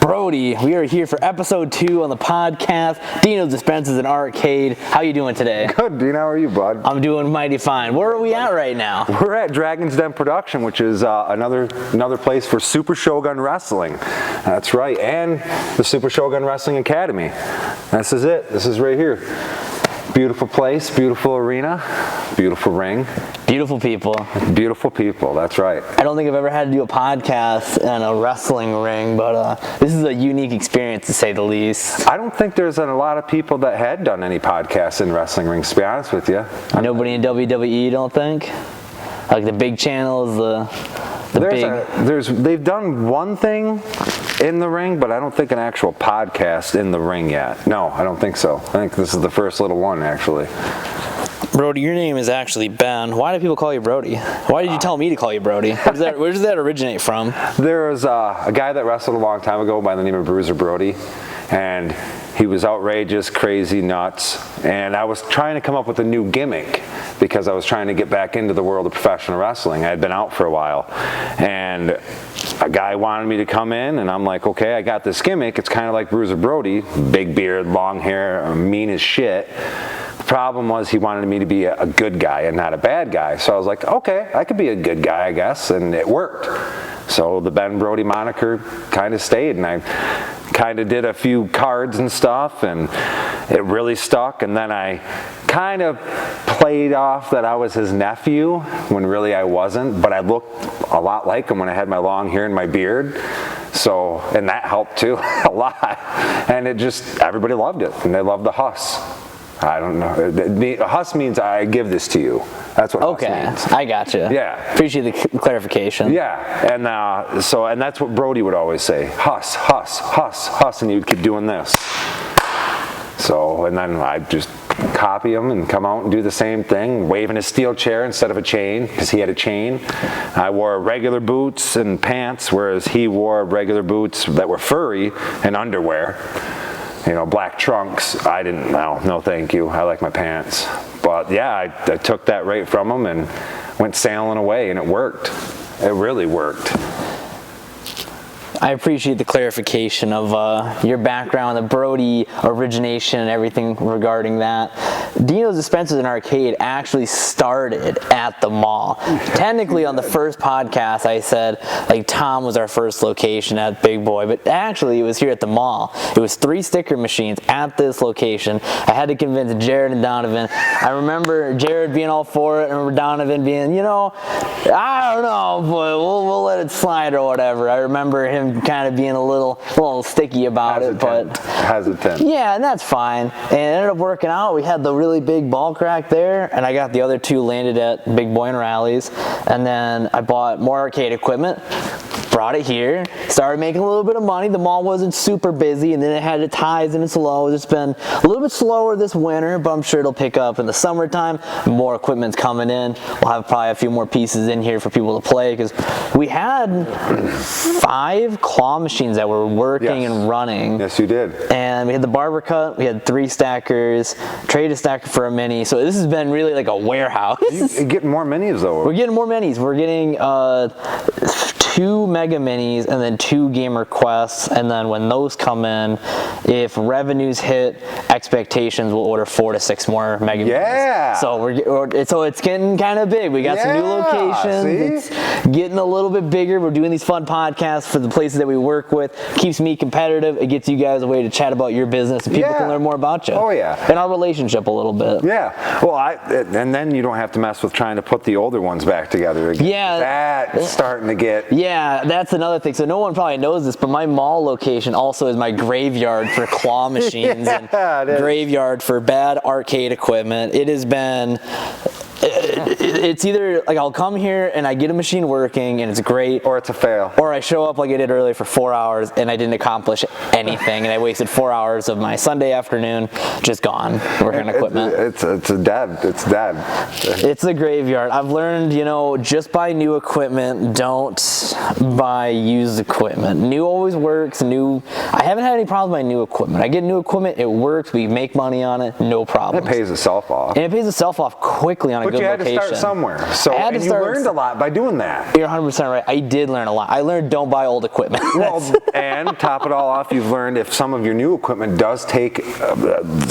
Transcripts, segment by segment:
Brody, we are here for episode 2 on the podcast. Dino's Dispenses and Arcade. How you doing today? Good, Dino. How are you, bud? I'm doing mighty fine. Where are we at right now? We're at Dragon's Den Production, which is another place for Super Shogun Wrestling. That's right, and the Super Shogun Wrestling Academy. This is it. This is right here. Beautiful place, beautiful arena, beautiful ring. Beautiful people. Beautiful people, that's right. I don't think I've ever had to do a podcast in a wrestling ring, but this is a unique experience to say the least. I don't think there's a lot of people that had done any podcasts in wrestling rings, to be honest with you. Nobody in WWE, you don't think? Like the big channels, they've done one thing in the ring, but I don't think an actual podcast in the ring yet. No, I don't think so. I think this is the first little one, actually. Brody, your name is actually Ben. Why do people call you Brody? Why did you tell me to call you Brody? Where does that originate from? There was a guy that wrestled a long time ago by the name of Bruiser Brody, and he was outrageous, crazy, nuts, and I was trying to come up with a new gimmick because I was trying to get back into the world of professional wrestling. I had been out for a while, and a guy wanted me to come in, and I'm like, okay, I got this gimmick. It's kind of like Bruiser Brody, big beard, long hair, mean as shit. The problem was he wanted me to be a good guy and not a bad guy. So I was like, okay, I could be a good guy, I guess, and it worked. So the Ben Brody moniker kind of stayed, and I kind of did a few cards and stuff, and it really stuck. And then I kind of played off that I was his nephew when really I wasn't, but I looked a lot like him when I had my long hair and my beard. So, and that helped too, a lot. And it just, everybody loved it, and they loved the Huss. I don't know. Huss means I give this to you. That's what Huss means. I gotcha. Yeah. Appreciate the clarification. Yeah, and and that's what Brody would always say. Huss, Huss, Huss, Huss, and he would keep doing this. So, and then I just copy him and come out and do the same thing, waving a steel chair instead of a chain, because he had a chain. I wore regular boots and pants, whereas he wore regular boots that were furry and underwear. You know, black trunks. I didn't, no thank you. I like my pants. But yeah, I took that right from him and went sailing away, and it worked. It really worked. I appreciate the clarification of your background, the Brody origination and everything regarding that. Dino's Dispenses and Arcade actually started at the mall. Technically on the first podcast I said like Tom was our first location at Big Boy, but actually it was here at the mall. It was 3 sticker machines at this location. I had to convince Jared and Donovan. I remember Jared being all for it and Donovan being, you know, I don't know, but we'll let it slide or whatever. I remember him kind of being a little sticky about it, but hesitant. Yeah, and that's fine. And it ended up working out. We had the really big ball crack there, and I got the other 2 landed at Big Boy and Rallies. And then I bought more arcade equipment, brought it here, started making a little bit of money. The mall wasn't super busy, and then it had its highs and its lows. It's been a little bit slower this winter, but I'm sure it'll pick up in the summertime. More equipment's coming in. We'll have probably a few more pieces in here for people to play, because we had 5 claw machines that were working and running. Yes, you did. And we had the barber cut, we had 3 stackers, traded a stacker for a mini. So this has been really like a warehouse. You're getting more minis though. We're getting more minis. We're getting 2 Mega Minis and then 2 Gamer Quests, and then when those come in, if revenues hit expectations, we'll order 4 to 6 more Mega Minis. So it's getting kind of big. We got some new locations. See? It's getting a little bit bigger. We're doing these fun podcasts for the places that we work with. Keeps me competitive. It gets you guys a way to chat about your business, and people can learn more about you. Oh yeah. And our relationship a little bit. Yeah. Well, and then you don't have to mess with trying to put the older ones back together again. Yeah. That's starting to get. Yeah, that's another thing. So no one probably knows this, but my mall location also is my graveyard for claw machines and graveyard for bad arcade equipment. It has been it's either like I'll come here and I get a machine working and it's great, or it's a fail, or I show up like I did earlier for 4 hours and I didn't accomplish anything, and I wasted 4 hours of my Sunday afternoon just gone working on equipment. It's dead. It's dead. It's a graveyard. I've learned, you know, just buy new equipment. Don't buy used equipment. New always works. I haven't had any problems with my new equipment. I get new equipment, it works. We make money on it, no problem. It pays itself off. And it pays itself off quickly on a good location. location. start somewhere. So, and you learned a lot by doing that. You're 100% right. I did learn a lot. I learned don't buy old equipment. Well, and top it all off, you've learned if some of your new equipment does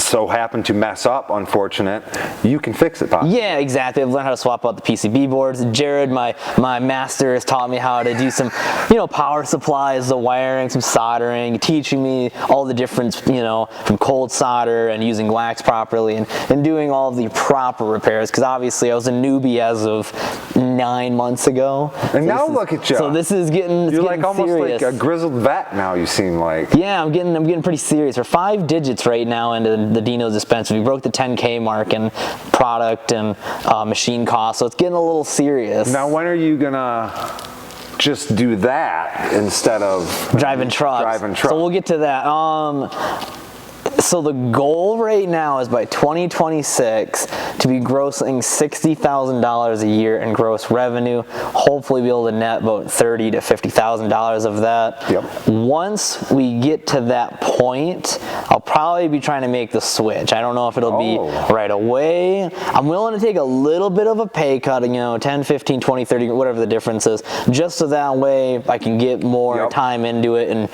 so happen to mess up, unfortunate, you can fix it, possibly. Yeah, exactly. I've learned how to swap out the PCB boards. Jared, my master, has taught me how to do some, power supplies, the wiring, some soldering, teaching me all the difference, from cold solder and using wax properly and doing all the proper repairs. Because obviously I was a newbie as of 9 months ago. And now look at you. So this is getting You're like almost serious. like a grizzled vet now, you seem like. Yeah, I'm getting pretty serious. We're 5 digits right now into the Dino's dispensary. We broke the 10K mark in product and machine costs, so it's getting a little serious. Now, when are you gonna just do that instead of driving trucks? So we'll get to that. So the goal right now is by 2026 to be grossing $60,000 a year in gross revenue. Hopefully be able to net about $30,000 to $50,000 of that. Yep. Once we get to that point, I'll probably be trying to make the switch. I don't know if it'll be right away. I'm willing to take a little bit of a pay cut, 10, 15, 20, 30, whatever the difference is, just so that way I can get more time into it and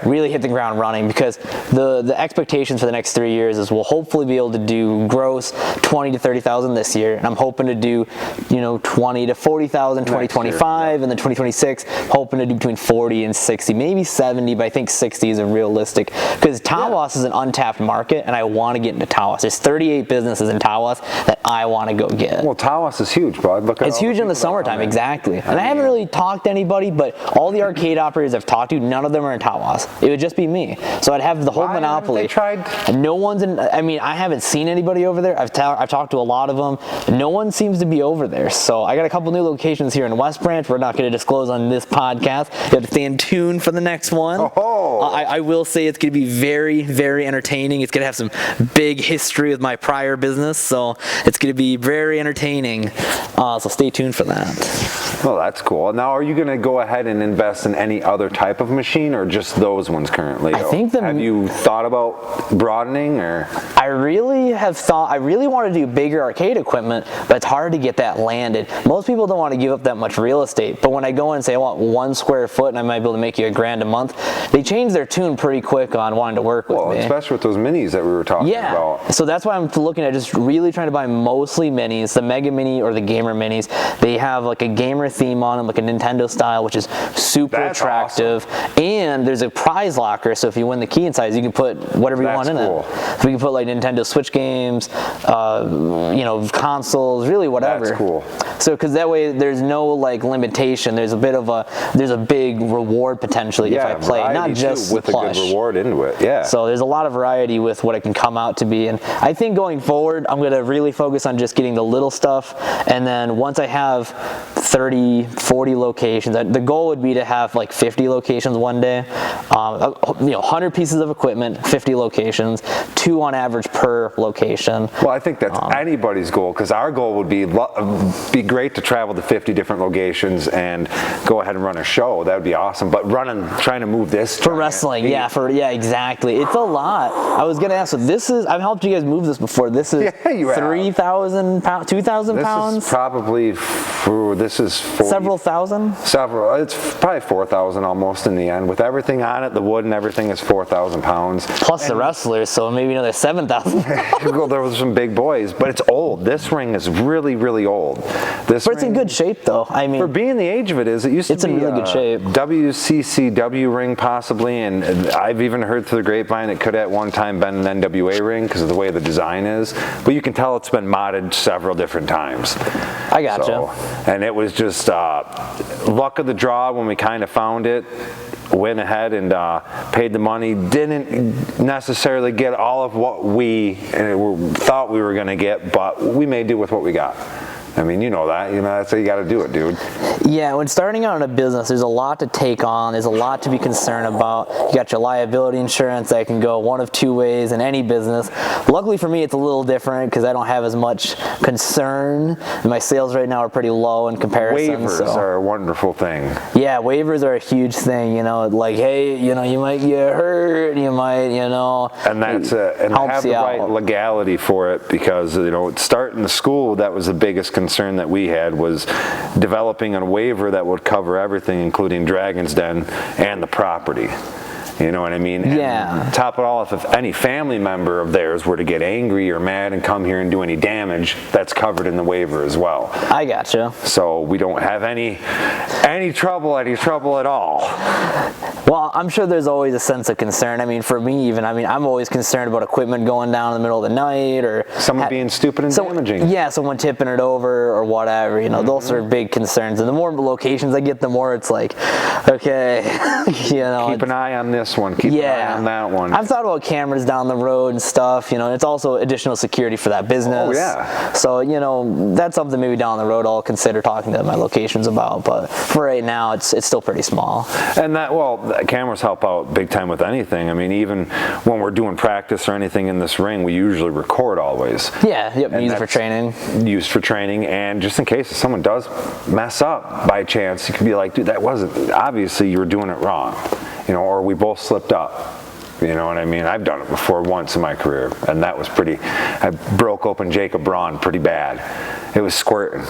really hit the ground running, because the expectations for the next 3 years is we'll hopefully be able to do gross 20 to 30,000 this year, and I'm hoping to do 20 to 40,000 2025, and then 2026 hoping to do between 40 and 60, maybe 70, but I think 60 is a realistic, because Tawas is an untapped market and I want to get into Tawas. There's 38 businesses in Tawas that I want to go get. Well, Tawas is huge, bud. Look at it's huge in the summertime, exactly. And I haven't really talked to anybody, but all the arcade operators I've talked to, none of them are in Tawas. It would just be me. So I'd have the whole monopoly. They tried. No one's in. I mean, I haven't seen anybody over there. I've talked to a lot of them. No one seems to be over there. So I got a couple new locations here in West Branch. We're not going to disclose on this podcast. You have to stay in tune for the next one. I will say it's going to be very, very entertaining. It's going to have some big history with my prior business, so it's going to be very entertaining. So stay tuned for that. Well, that's cool. Now, are you going to go ahead and invest in any other type of machine, or just those ones currently? Have you thought about broadening, or? I really have thought. I really want to do bigger arcade equipment, but it's hard to get that landed. Most people don't want to give up that much real estate, but when I go in and say I want 1 square foot and I might be able to make you $1,000 a month, they change their tune pretty quick on wanting to work with me. Especially with those minis that we were talking about. So that's why I'm looking at just really trying to buy mostly minis, the Mega Mini or the Gamer Minis. They have like a gamer theme on them, like a Nintendo style, which is super attractive. Awesome. And there's a prize locker, so if you win the key inside, you can put whatever you want in it. So we can put like Nintendo Switch games, consoles, really whatever. That's cool. So because that way there's no like limitation. There's a big reward potentially if I play, not just with plush. A good reward into it. Yeah. So there's a lot of variety with what it can come out to be, and I think going forward I'm going to really focus on just getting the little stuff, and then once I have 30, 40 locations, the goal would be to have like 50 locations one day. 100 pieces of equipment, 50 locations, 2 on average per location. Well, I think that's anybody's goal, because our goal would be great to travel to 50 different locations and go ahead and run a show. That would be awesome. But trying to move this for wrestling, exactly. It's a lot. I was gonna ask. So I've helped you guys move this before. This is 3,000 pounds, 2,000 pounds. This is probably several thousand. It's probably 4,000 almost in the end, with everything on it. The wood and everything is 4,000 pounds. Plus the wrestlers, so maybe another 7,000. Well, there was some big boys, but it's old. This ring is really, really old. But it's in good shape, though. I mean, for being the age of it, it used to be. It's in really good shape. WCCW ring possibly, and I've even heard through the grapevine it could at one time been an NWA ring because of the way the design is. But you can tell it's been modded several different times. I gotcha. And it was just luck of the draw when we kind of found it. Went ahead and paid the money. Didn't necessarily get all of what we thought we were going to get, but we made do with what we got. I mean, you know that. That's how you got to do it, dude. Yeah, when starting out in a business, there's a lot to take on. There's a lot to be concerned about. You got your liability insurance that can go one of 2 ways in any business. Luckily for me, it's a little different because I don't have as much concern. My sales right now are pretty low in comparison. Waivers are a wonderful thing. Yeah, waivers are a huge thing. Like, hey, you might get hurt. You might, And that's and have the right legality for it, because starting the school, that was the biggest concern. concern that we had was developing a waiver that would cover everything, including Dragon's Den and the property. You know what I mean? Yeah. And top it all off, if any family member of theirs were to get angry or mad and come here and do any damage, that's covered in the waiver as well. I gotcha. So we don't have any trouble at all. Well, I'm sure there's always a sense of concern. I mean, for me even, I'm always concerned about equipment going down in the middle of the night, or someone being stupid and damaging. Yeah, someone tipping it over or whatever. You know, those are big concerns. And the more locations I get, the more it's like, okay, you know. Keep an eye on this one. Keep an eye on that one. I've thought about cameras down the road and stuff. You know, and it's also additional security for that business. Oh yeah. So you know, that's something maybe down the road I'll consider talking to my locations about. But for right now, it's still pretty small. And cameras help out big time with anything. I mean, even when we're doing practice or anything in this ring, we usually record always. Yeah, yep, use it for training. Used for training, and just in case if someone does mess up by chance, you can be like, dude, that wasn't, obviously you were doing it wrong, you know, or we both slipped up. You know what I mean? I've done it before once in my career, and that was pretty, I broke open Jacob Braun pretty bad. It was squirting.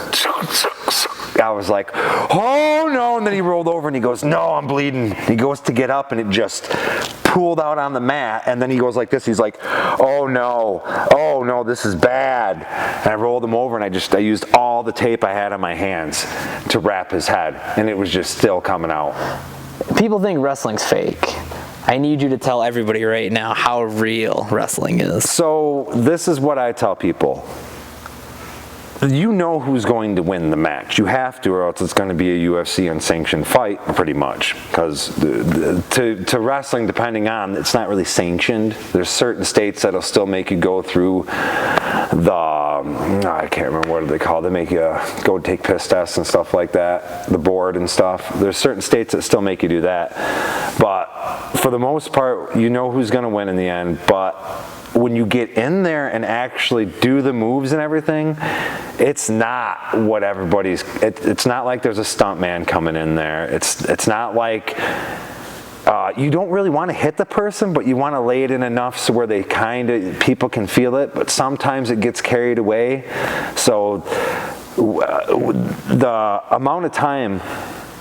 I was like, oh no, and then he rolled over and he goes, no, I'm bleeding. He goes to get up and it just pooled out on the mat, and then he goes like this, he's like, oh no, this is bad. And I rolled him over and I used all the tape I had on my hands to wrap his head, and it was just still coming out. People think wrestling's fake. I need you to tell everybody right now how real wrestling is. So this is what I tell people. You know who's going to win the match. You have to, or else it's going to be a UFC unsanctioned fight, pretty much. Because to wrestling, depending on, it's not really sanctioned. There's certain states that'll still make you go through I can't remember what they call it. They make you go take piss tests and stuff like that, the board and stuff. There's certain states that still make you do that. But for the most part, you know who's going to win in the end. But when you get in there and actually do the moves and everything, it's not what everybody's, it's not like there's a stunt man coming in there. It's not like, you don't really want to hit the person, but you want to lay it in enough so where people can feel it, but sometimes it gets carried away. So the amount of time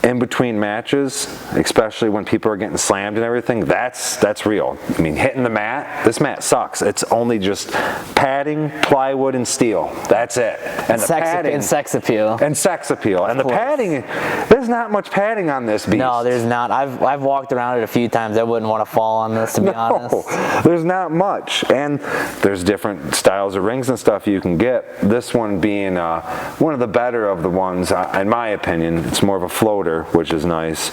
in between matches, especially when people are getting slammed and everything, that's real. I mean, hitting the mat, this mat sucks. It's only just padding, plywood, and steel. That's it. And the padding and sex appeal. And sex appeal. And the padding, there's not much padding on this beast. No, there's not. I've walked around it a few times. I wouldn't want to fall on this, to be honest. There's not much. And there's different styles of rings and stuff you can get. This one being one of the better of the ones, in my opinion. It's more of a floater, which is nice.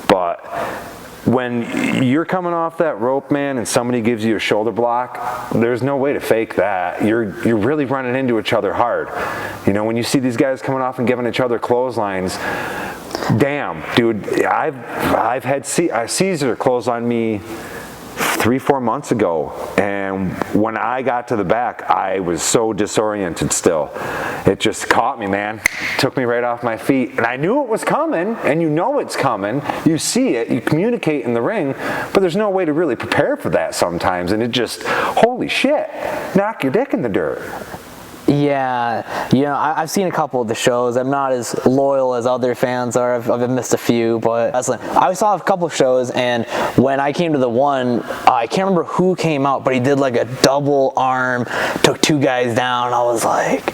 But when you're coming off that rope, man, and somebody gives you a shoulder block, there's no way to fake that. You're really running into each other hard. You know, when you see these guys coming off and giving each other clotheslines, damn, dude, I've had Caesar clothesline me 3-4 months ago, and when I got to the back, I was so disoriented still. It just caught me, man. Took me right off my feet, and I knew it was coming, and you know it's coming. You see it, you communicate in the ring, but there's no way to really prepare for that sometimes, and it just, holy shit, knock your dick in the dirt. Yeah, you know, I've seen a couple of the shows. I'm not as loyal as other fans are. I've missed a few, but I saw a couple of shows, and when I came to the one, I can't remember who came out, but he did like a double arm, took 2 guys down. I was like,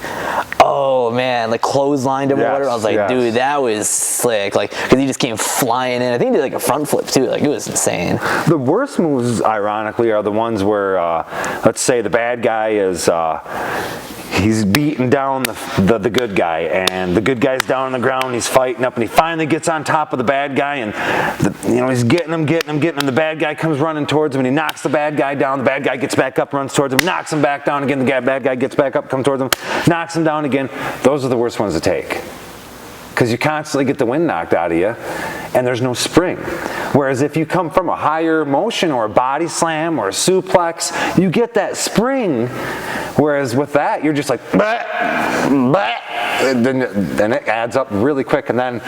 oh man, like clotheslined him or whatever. I was like, dude, that was slick. Like, because he just came flying in. I think he did like a front flip too. Like, it was insane. The worst moves, ironically, are the ones where, let's say the bad guy is, he's beating down the good guy, and the good guy's down on the ground, he's fighting up, and he finally gets on top of the bad guy, and he's getting him, and the bad guy comes running towards him, and he knocks the bad guy down. The bad guy gets back up, runs towards him, knocks him back down again. The bad guy gets back up, comes towards him, knocks him down again. Those are the worst ones to take, because you constantly get the wind knocked out of you, and there's no spring. Whereas if you come from a higher motion or a body slam or a suplex, you get that spring. Whereas with that, you're just like, bah, bah, and then it adds up really quick, and then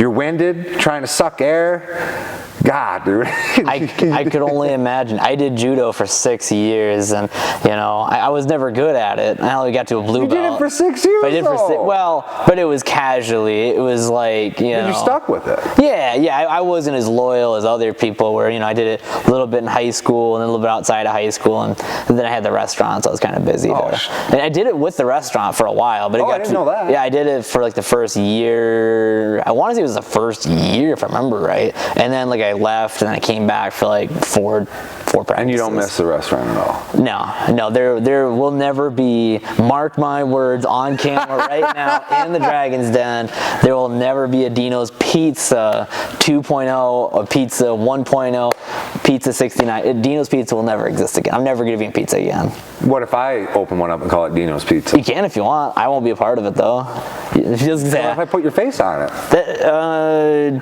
you're winded, trying to suck air. God, dude. I could only imagine. I did judo for 6 years, and I was never good at it. I only got to a blue belt. You did it for 6 years. I did but it was casually. It was like you stuck with it. Yeah. I wasn't as loyal as other people were. I did it a little bit in high school and then a little bit outside of high school, and then I had the restaurant, so I was kind of busy there. And I did it with the restaurant for a while, but I didn't know that. Yeah, I did it for like the first year. I want to say it was the first year, if I remember right. And then I left, and then I came back for like four practices. And you don't miss the restaurant at all? No. There will never be, mark my words on camera right now in the Dragon's Den, there will never be a Dino's Pizza 2.0, a Pizza 1.0, Pizza 69. Dino's Pizza will never exist again. I'm never giving pizza again. What if I open one up and call it Dino's Pizza? You can if you want. I won't be a part of it though. What if I put your face on it?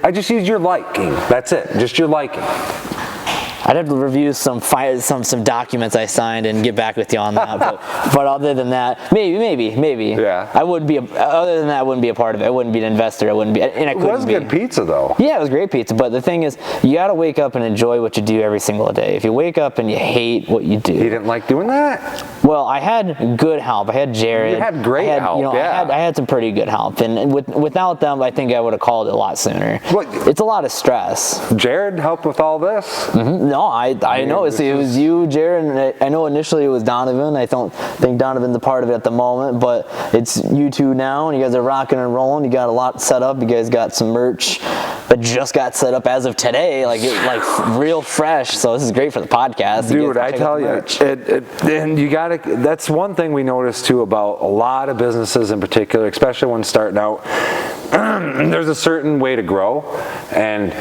I just use your liking. That's it. Just your liking. I'd have to review some documents I signed and get back with you on that. But other than that, maybe. Yeah. I wouldn't be. Other than that, I wouldn't be a part of it. I wouldn't be an investor. I wouldn't be. And I couldn't. It was good pizza though. Yeah, it was great pizza. But the thing is, you got to wake up and enjoy what you do every single day. If you wake up and you hate what you do. You didn't like doing that? Well, I had good help. I had Jared. You had great help. I had some pretty good help, and without them, I think I would have called it a lot sooner. What? It's a lot of stress. Jared helped with all this? Mm-hmm. No, I know. It was you, Jared, and I know initially it was Donovan. I don't think Donovan's a part of it at the moment, but it's you two now, and you guys are rocking and rolling. You got a lot set up. You guys got some merch that just got set up as of today, like real fresh. So this is great for the podcast. Dude, I tell you, and you gotta. That's one thing we noticed too about a lot of businesses in particular, especially when starting out. There's a certain way to grow, and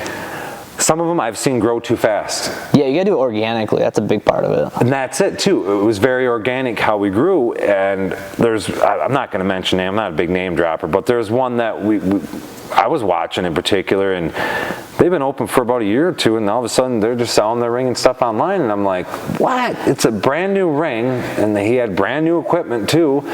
some of them I've seen grow too fast. Yeah, you gotta do it organically. That's a big part of it. And that's it too. It was very organic how we grew. And I'm not going to mention name. I'm not a big name dropper, but there's one that I was watching in particular, and they've been open for about a year or two, and all of a sudden they're just selling their ring and stuff online. And I'm like, what? It's a brand new ring, and he had brand new equipment too.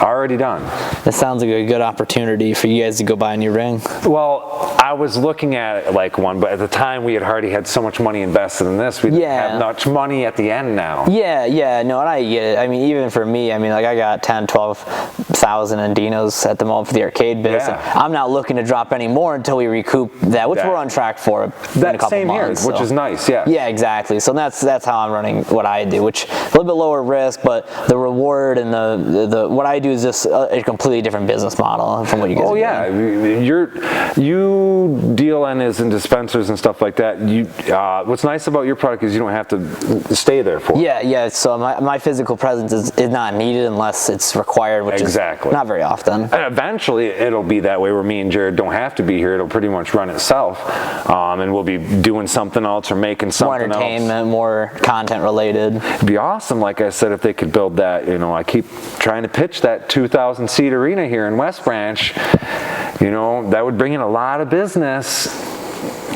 Already done. That sounds like a good opportunity for you guys to go buy a new ring. Well, I was looking at it like one, but at the time we had already had so much money invested in this. We didn't have much money at the end now. Yeah, no, and I get it. I mean, even for me, I got 10, 12,000 in Dino's at the moment for the arcade biz. Yeah. I'm not looking to drop any more until we recoup that, which we're on track for in a couple same months. Year, which is nice, yeah. Yeah, exactly. So that's how I'm running what I do, which a little bit lower risk, but the reward and the what I do is just a completely different business model from what you guys are doing. You deal in dispensers and stuff like that. What's nice about your product is you don't have to stay there for it. Yeah. So my physical presence is not needed unless it's required, which is not very often. And eventually it'll be that way where me and Jared don't have to be here. It'll pretty much run itself, and we'll be doing something else or making something else. More entertainment, more content related. It'd be awesome, like I said, if they could build that. I keep trying to pitch that 2,000 seat arena here in West Branch. That would bring in a lot of business.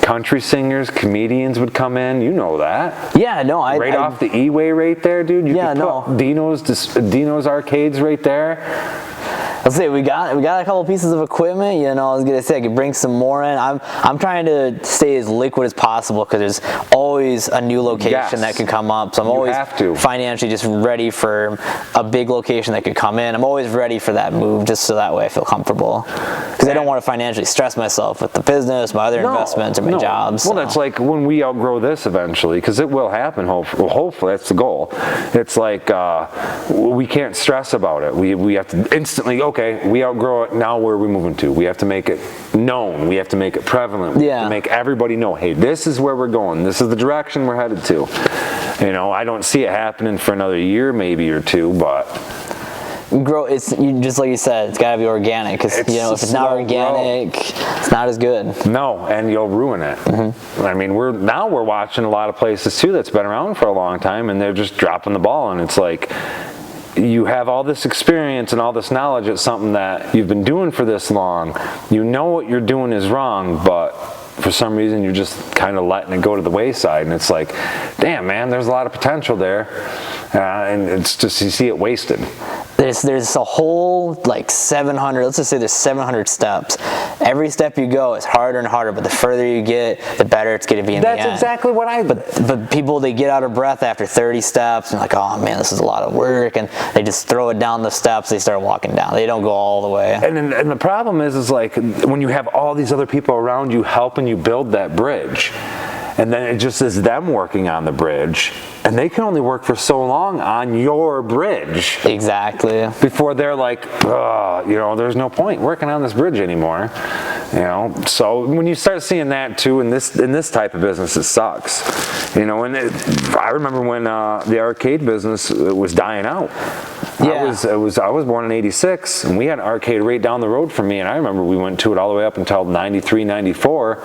Country singers, comedians would come in. You know that. Yeah, no, off the E-way right there, dude. You could put Dino's Arcades right there. Let's see, we got a couple pieces of equipment. I was gonna say I could bring some more in. I'm trying to stay as liquid as possible because there's always a new location that could come up. So I'm always financially just ready for a big location that could come in. I'm always ready for that move, just so that way I feel comfortable. Because I don't want to financially stress myself with the business, my other investments, or my jobs. Well, that's like when we outgrow this eventually, because it will happen. Hopefully, that's the goal. It's like we can't stress about it. We have to instantly. Okay, we outgrow it, now where are we moving to? We have to make it known. We have to make it prevalent. We have to make everybody know, hey, this is where we're going. This is the direction we're headed to. I don't see it happening for another year, maybe, or two, but... It's just like you said, it's got to be organic, because if it's not organic, it's not as good. No, and you'll ruin it. Mm-hmm. I mean, we're watching a lot of places, too, that's been around for a long time, and they're just dropping the ball, and it's like... You have all this experience and all this knowledge at something that you've been doing for this long. You know what you're doing is wrong, but for some reason you're just kind of letting it go to the wayside. And it's like, damn, man, there's a lot of potential there. And it's just, you see it wasted. there's a whole like 700, let's just say there's 700 steps. Every step you go is harder and harder, but the further you get, the better it's going to be in the end. That's exactly what But people, they get out of breath after 30 steps and like, oh man, this is a lot of work, and they just throw it down the steps. They start walking down. They don't go all the way. And the problem is like when you have all these other people around you helping you build that bridge, and then it just is them working on the bridge, and they can only work for so long on your bridge. Exactly. Before they're like, there's no point working on this bridge anymore. So when you start seeing that too in this type of business, it sucks. I remember when the arcade business was dying out. Yeah. I was born in '86, and we had an arcade right down the road from me, and I remember we went to it all the way up until '93, '94,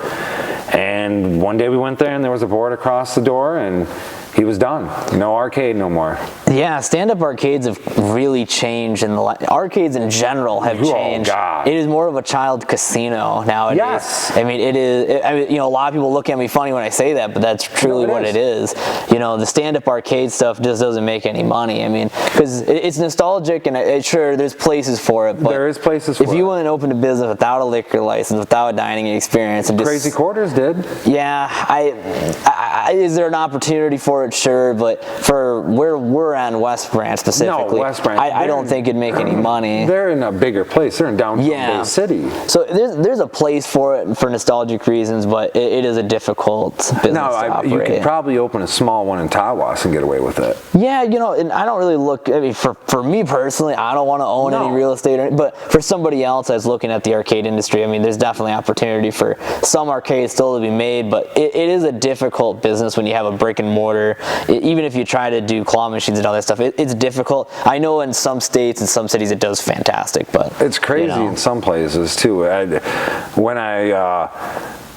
and one day we went there and there was a board across the door, and he was done. No arcade no more. Yeah, stand-up arcades have really changed, and arcades in general have changed. Oh, God. It is more of a child casino nowadays. Yes. I mean, it is. A lot of people look at me funny when I say that, but that's truly what it is. The stand-up arcade stuff just doesn't make any money. I mean, because it's nostalgic, and sure, there's places for it. But there is places for it. If you went and opened a business without a liquor license, without a dining experience, and Crazy Quarters did. Yeah, is there an opportunity for it? Sure, but for where we're on West Branch specifically, West Branch. I don't think it'd make any money. They're in a bigger place. They're in downtown Bay City. So there's a place for it for nostalgic reasons, but it is a difficult business to operate. You could probably open a small one in Tawas and get away with it. Yeah, and I don't really look. I mean, for me personally, I don't want to own any real estate, but for somebody else that's looking at the arcade industry, I mean, there's definitely opportunity for some arcades still to be made, but it is a difficult business when you have a brick and mortar. Even if you try to do claw machines and all that stuff, it's difficult. I know in some states and some cities it does fantastic, but it's crazy in some places too. Where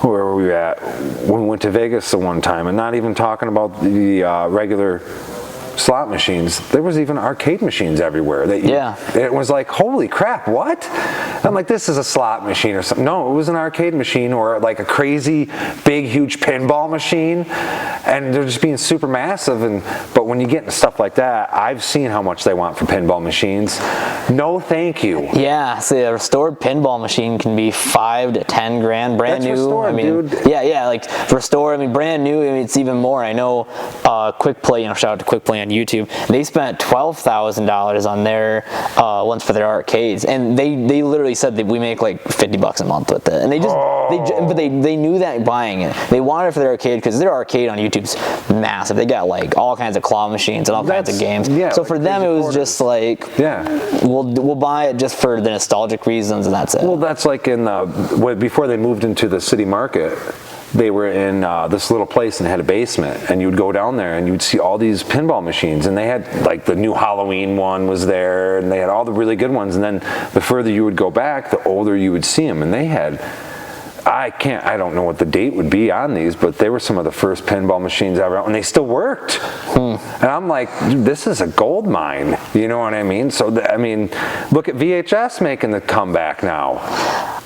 were we at? When we went to Vegas the one time, and not even talking about the regular slot machines, there was even arcade machines everywhere. It was like, holy crap, what? I'm like, this is a slot machine or something. No, it was an arcade machine, or like a crazy big huge pinball machine, and they're just being super massive. But when you get into stuff like that, I've seen how much they want for pinball machines. No thank you. Yeah, so a restored pinball machine can be $5 to $10 grand brand new. Restored, dude. Yeah, like restored, brand new, it's even more. I know Quick Play, shout out to Quick Play on YouTube, they spent $12,000 on their ones for their arcades, and they literally said that we make like $50 a month with it, and they knew that buying it, they wanted it for their arcade because their arcade on YouTube's massive. They got like all kinds of claw machines and all kinds of games. Yeah, so for them it was just like, we'll buy it just for the nostalgic reasons, and that's it. Well, that's like before they moved into the city market. They were in this little place and had a basement, and you'd go down there and you'd see all these pinball machines, and they had like the new Halloween one was there, and they had all the really good ones, and then the further you would go back, the older you would see them, and they had, I don't know what the date would be on these, but they were some of the first pinball machines ever, and they still worked. And I'm like, dude, this is a gold mine. You know what I mean? So, look at VHS making the comeback now.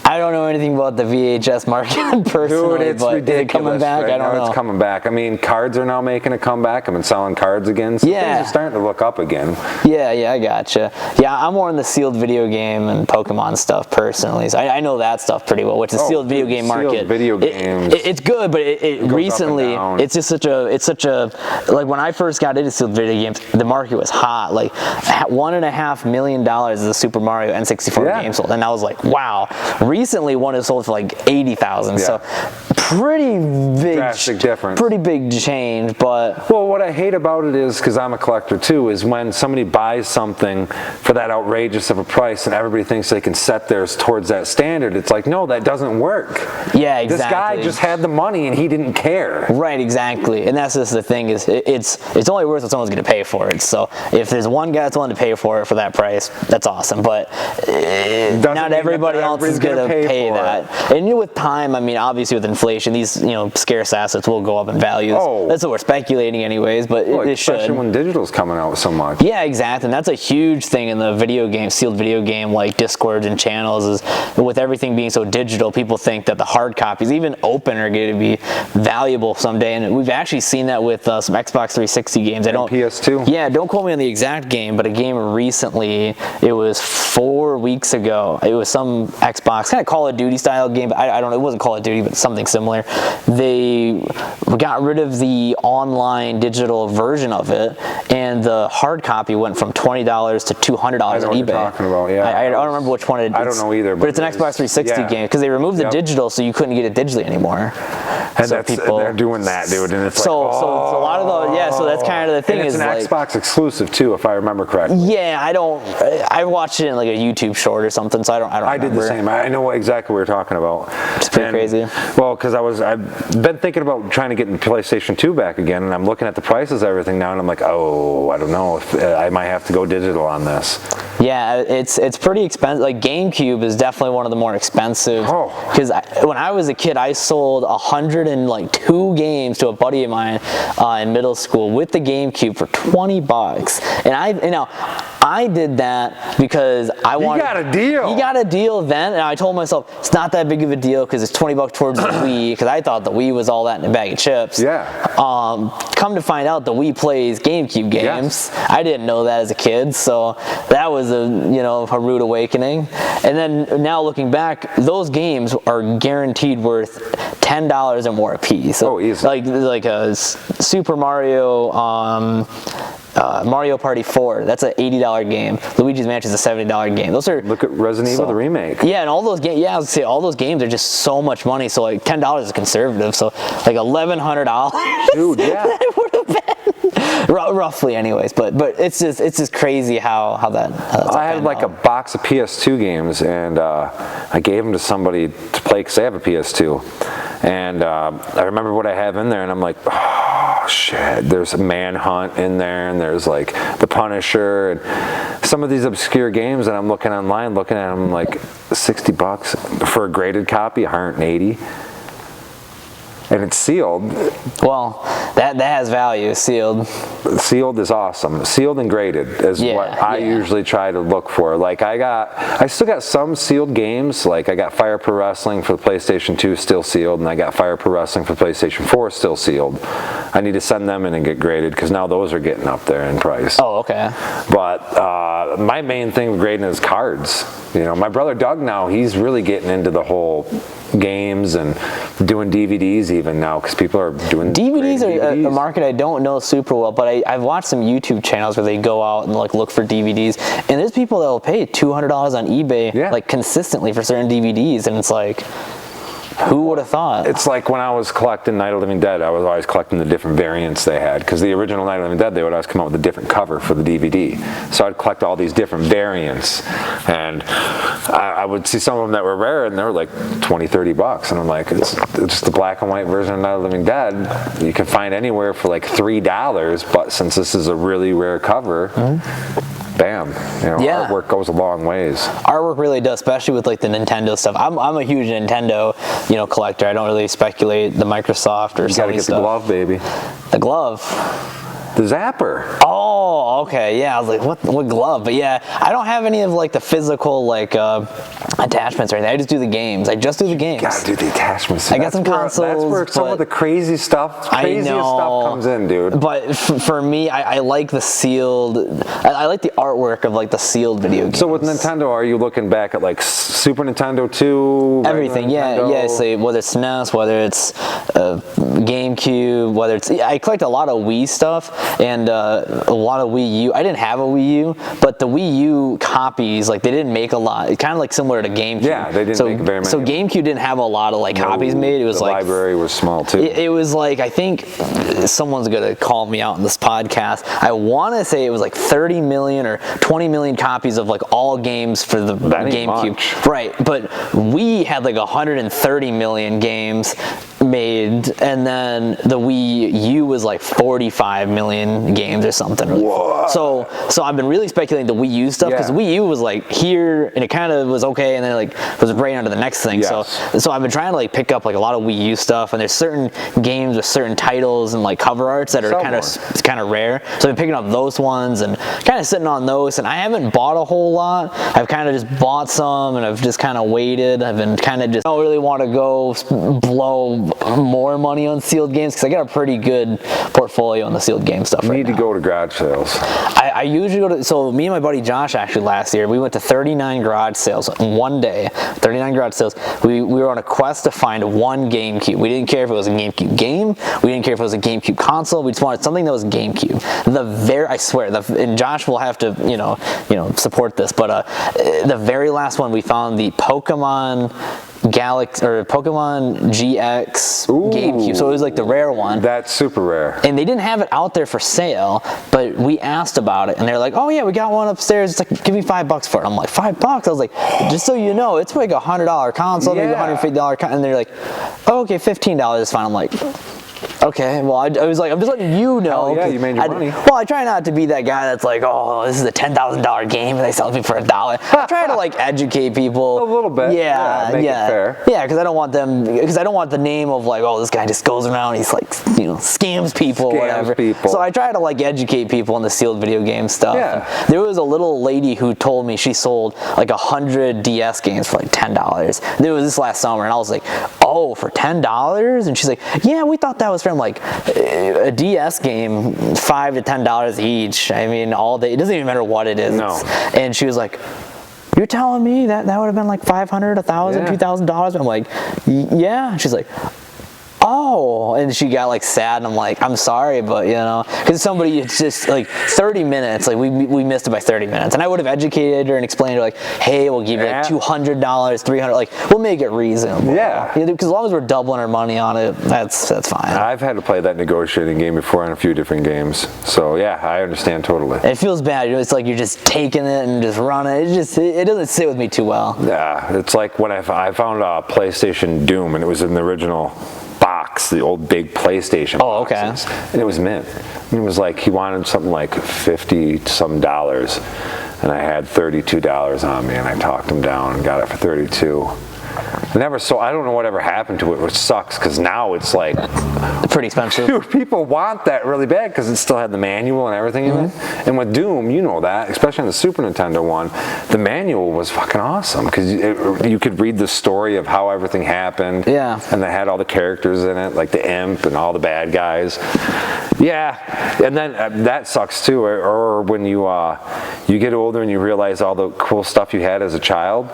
I don't know anything about the VHS market personally, dude, it's but ridiculous. is it coming back? Right I don't know. It's coming back. Cards are now making a comeback. I've been selling cards again. So things are starting to look up again. Yeah, I gotcha. Yeah, I'm more in the sealed video game and Pokemon stuff personally. So I know that stuff pretty well, which is sealed video game market. Sealed video games. It's good, but it recently, it's just such a, like when I first got into sealed video games, the market was hot. Like $1.5 million is a Super Mario N64 game sold. And I was like, wow. Recently, one is sold for like $80,000. So pretty big, drastic difference. Pretty big change, but. Well, what I hate about it is, because I'm a collector too, is when somebody buys something for that outrageous of a price and everybody thinks they can set theirs towards that standard. It's like, no, that doesn't work. Yeah, exactly. This guy just had the money and he didn't care. Right, exactly. And that's just the thing, is it's only worth what someone's going to pay for it. So if there's one guy that's willing to pay for it for that price, that's awesome. But not everybody else is going to pay that. And with time, obviously with inflation speculation. These, scarce assets will go up in value. Oh. That's what we're speculating anyways, but it should. Especially when digital's coming out so much. Yeah, exactly. And that's a huge thing in the sealed video game, like Discords and channels, is with everything being so digital, people think that the hard copies, even open, are going to be valuable someday. And we've actually seen that with some Xbox 360 games. PS2? Yeah, don't quote me on the exact game, but a game recently, it was 4 weeks ago. It was some Xbox, kind of Call of Duty style game, but I don't know, it wasn't Call of Duty, but something similar. They got rid of the online digital version of it, and the hard copy went from $20 to $200 on eBay. I know what you're talking about, yeah. I don't remember which one it is. I don't know either. But it's an Xbox 360 game, because they removed the digital, so you couldn't get it digitally anymore. And they're doing that, dude, and it's so a lot of the, so that's kind of the thing. And it's is an Xbox exclusive too, if I remember correctly. Yeah, I watched it in like a YouTube short or something, so I don't remember. I did the same. I know exactly what you're talking about. It's pretty crazy. Well, because I've been thinking about trying to get the PlayStation 2 back again, and I'm looking at the prices of everything now, and I'm like, I don't know if I might have to go digital on this. Yeah, it's pretty expensive. Like GameCube is definitely one of the more expensive. Because when I was a kid, I sold 102 games to a buddy of mine in middle school with the GameCube for $20, and I did that because I wanted. You got a deal. He got a deal then, and I told myself it's not that big of a deal because it's $20 towards the Wii. Because I thought the Wii was all that in a bag of chips. Yeah. Come to find out, the Wii plays GameCube games. Yes. I didn't know that as a kid, so that was a rude awakening. And then now looking back, those games are guaranteed worth $10 or more a piece. So easy. Like a Super Mario. Mario Party 4, that's an $80 game. Luigi's Mansion is a $70 game. Those are look at Resident Evil the remake. Yeah, and all those games. Yeah, I would say all those games are just so much money. So like $10 is conservative. So like $1,100. Dude, yeah. That would have been roughly, anyways. But it's just crazy how that. I had like a box of PS2 games, and I gave them to somebody to play because they have a PS2. And I remember what I have in there, and I'm like, oh shit, there's a Manhunt in there, and there's like the Punisher, and some of these obscure games that I'm looking online, looking at them like $60 for a graded copy, 180. And it's sealed. Well, that has value, sealed. Sealed is awesome. Sealed and graded is what I usually try to look for. Like I still got some sealed games. Like I got Fire Pro Wrestling for the PlayStation 2 still sealed, and I got Fire Pro Wrestling for PlayStation 4 still sealed. I need to send them in and get graded because now those are getting up there in price. Oh, okay. But my main thing with grading is cards. My brother Doug now, he's really getting into the whole games and doing DVDs even now because people are doing DVDs are a market I don't know super well, but I've watched some YouTube channels where they go out and like look for DVDs, and there's people that will pay $200 on eBay like consistently for certain DVDs, and it's like, who would have thought? It's like when I was collecting Night of the Living Dead, I was always collecting the different variants they had, because the original Night of the Living Dead, they would always come out with a different cover for the DVD. So I'd collect all these different variants, and I would see some of them that were rare, and they were like $20-$30, and I'm like, it's just the black and white version of Night of the Living Dead. You can find anywhere for like $3, but since this is a really rare cover, bam, artwork goes a long ways. Artwork really does, especially with like the Nintendo stuff. I'm a huge Nintendo, collector. I don't really speculate the Microsoft or Sony stuff. You gotta get the glove, baby. The glove. The Zapper. Oh, okay. Yeah, I was like, what glove? But yeah, I don't have any of like the physical like attachments or anything. I just do the games. You gotta do the attachments. I got some consoles. That's where some of the craziest stuff comes in, dude. But for me, I like the sealed. I like the artwork of like the sealed video games. So with Nintendo, are you looking back at like Super Nintendo 2? Everything, yeah. So whether it's SNES, whether it's GameCube, whether it's I collect a lot of Wii stuff. And a lot of Wii U. I didn't have a Wii U, but the Wii U copies, like they didn't make a lot. It's kind of like similar to GameCube. Yeah, they didn't make very many. So GameCube didn't have a lot of like copies made. It was the like library was small too. It was like, I think someone's gonna call me out in this podcast. I want to say it was like 30 million or 20 million copies of like all games for the GameCube. Right, but we had like 130 million games. made, and then the Wii U was like 45 million games or something. So I've been really speculating the Wii U stuff, because the Wii U was like here, and it kind of was okay, and then like was right onto the next thing. So I've been trying to like pick up like a lot of Wii U stuff, and there's certain games with certain titles and like cover arts that are kind of rare. So I've been picking up those ones and kind of sitting on those, and I haven't bought a whole lot. I've kind of just bought some, and I've just kind of waited. I've been kind of just, I don't really want to go blow more money on sealed games, because I got a pretty good portfolio on the sealed game stuff right now. You need to go to garage sales. I usually go to, so me and my buddy Josh actually last year, we went to 39 garage sales in one day. 39 garage sales. We were on a quest to find one GameCube. We didn't care if it was a GameCube game. We didn't care if it was a GameCube console. We just wanted something that was GameCube. I swear, and Josh will have to, you know, support this, but the very last one we found, the Pokemon Galaxy or Pokemon GX GameCube, so it was like the rare one. That's super rare. And they didn't have it out there for sale, but we asked about it, and they're like, "Oh yeah, we got one upstairs. It's like, give me $5 for it." I'm like, $5? I was like, just so you know, it's like $100 console, maybe $150 console. And they're like, "Oh, okay, $15 is fine." I'm like, okay, well, I was like, I'm just letting you know. Oh yeah, you made your money. Well, I try not to be that guy that's like, oh, this is a $10,000 game and they sell it me for $1. I try to like educate people. A little bit. Make it fair. Yeah, because I don't want the name of like, oh, this guy just goes around, he's like, scams people or whatever. So I try to like educate people on the sealed video game stuff. Yeah. There was a little lady who told me she sold like 100 DS games for like $10. There was this last summer, and I was like, oh, for $10? And she's like, yeah, we thought that was from like a DS game, $5 to $10 each. I mean, all day. It doesn't even matter what it is. No. And she was like, you're telling me that would have been like $500, $1,000, $2,000? I'm like, yeah. And she's like, oh, and she got like sad, and I'm like, I'm sorry, but because somebody, it's just like 30 minutes, like we missed it by 30 minutes, and I would have educated her and explained to her like, hey, we'll give you like $200, $300, like we'll make it reasonable. Yeah. Because as long as we're doubling our money on it, that's fine. I've had to play that negotiating game before on a few different games, so yeah, I understand totally. It feels bad, it's like you're just taking it and just running. It doesn't sit with me too well. Yeah, it's like when I found a PlayStation Doom, and it was in the original box, the old big PlayStation boxes, and it was mint. And it was like he wanted something like $50-some, and I had $32 on me, and I talked him down and got it for $32. I don't know whatever happened to it, which sucks, because now it's like pretty expensive. Dude, people want that really bad because it still had the manual and everything in it. And with Doom, you know that, especially on the Super Nintendo one, the manual was fucking awesome, because you could read the story of how everything happened. Yeah. And they had all the characters in it, like the imp and all the bad guys. Yeah. And then that sucks too. Or when you get older and you realize all the cool stuff you had as a child,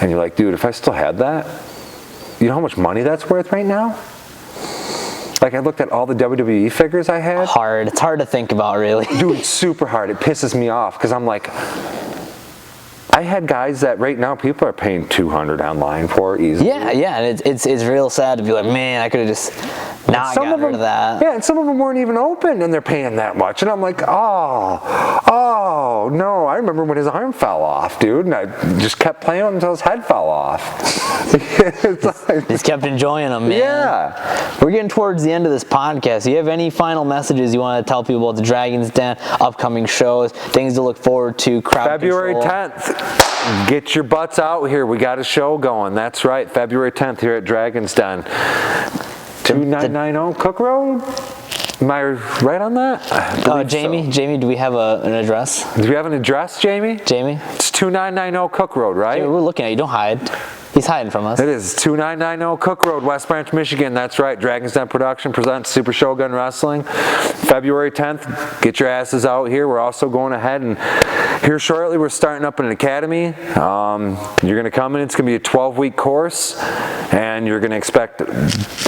and you're like, dude, if I still had that, you know how much money that's worth right now? Like, I looked at all the WWE figures I had. It's hard to think about, really. Dude, it's super hard. It pisses me off, because I'm like, I had guys that right now people are paying $200 online for easily. Yeah, and it's real sad to be like, man, I could have just not gotten rid of that. Yeah, and some of them weren't even open, and they're paying that much, and I'm like, oh no! I remember when his arm fell off, dude, and I just kept playing him until his head fell off. Just kept enjoying them, man. Yeah. We're getting towards the end of this podcast. Do you have any final messages you want to tell people about the Dragon's Den, upcoming shows, things to look forward to? February 10th. Get your butts out here. We got a show going. That's right. February 10th here at Dragon's Den. 2990 Cook Road? Am I right on that? Jamie, do we have an address? Do we have an address, Jamie? It's 2990 Cook Road, right? Jamie, we're looking at you. Don't hide. He's hiding from us. It is 2990 Cook Road, West Branch, Michigan. That's right. Dragon's Den Production presents Super Shogun Wrestling. February 10th. Get your asses out here. We're also going ahead, and here shortly we're starting up an academy. You're going to come in. It's going to be a 12-week course, and you're going to expect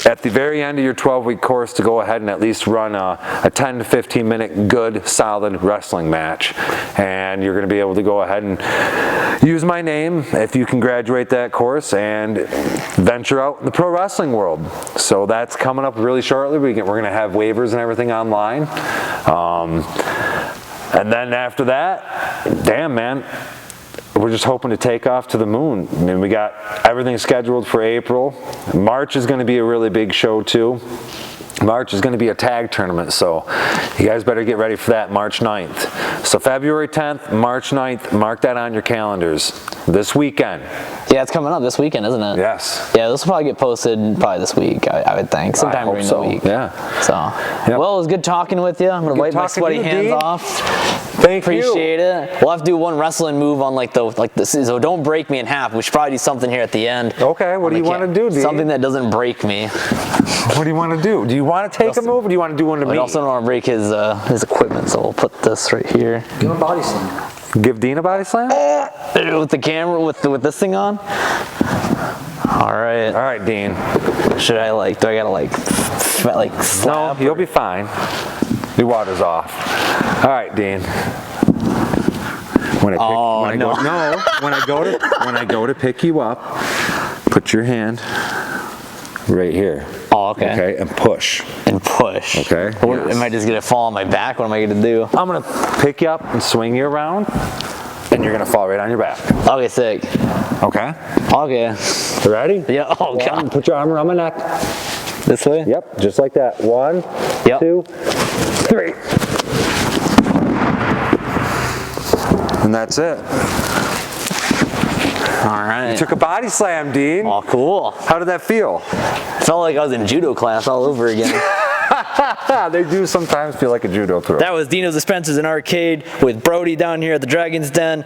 at the very end of your 12-week course to go ahead and at least run a 10 to 15 minute good, solid wrestling match. And you're going to be able to go ahead and use my name if you can graduate that course and venture out in the pro wrestling world. So that's coming up really shortly. We're going to have waivers and everything online. And then after that, damn man, we're just hoping to take off to the moon. I mean, we got everything scheduled for April. March is going to be a really big show too. March is going to be a tag tournament, so you guys better get ready for that, March 9th. So February 10th, March 9th, mark that on your calendars. This weekend. Yeah, it's coming up this weekend, isn't it? Yes. Yeah, this will probably get posted probably this week, I would think, sometime during the week. Yeah. So, Yep. well, it was good talking with you. I'm going to wipe my sweaty hands off. Thank you. Appreciate it. We'll have to do one wrestling move on like this. So don't break me in half. We should probably do something here at the end. Okay, what do you want to do, Dean? Something that doesn't break me. What do you want to do? Do you want to take a move, or do you want to do one to me? I also don't want to break his equipment, so we'll put this right here. Give him a body slam. Give Dean a body slam? With the camera, with this thing on? All right. All right, Dean. Should I do I gotta slap? No, you'll be fine. Your water's off. All right, Dean. When I go to pick you up, put your hand right here. Oh, okay. Okay, and push. And push. Okay. What, am I just gonna fall on my back? What am I gonna do? I'm gonna pick you up and swing you around, and you're gonna fall right on your back. Okay, sick. Okay. Okay. You ready? Yeah. Oh God. Put your arm around my neck. This way? Yep, just like that. 1, Yep. 2, 3. And that's it. All right. You took a body slam, Dean. Oh, cool. How did that feel? Felt like I was in judo class all over again. They do sometimes feel like a judo throw. That was Dino's Dispensers and Arcade with Brody down here at the Dragon's Den.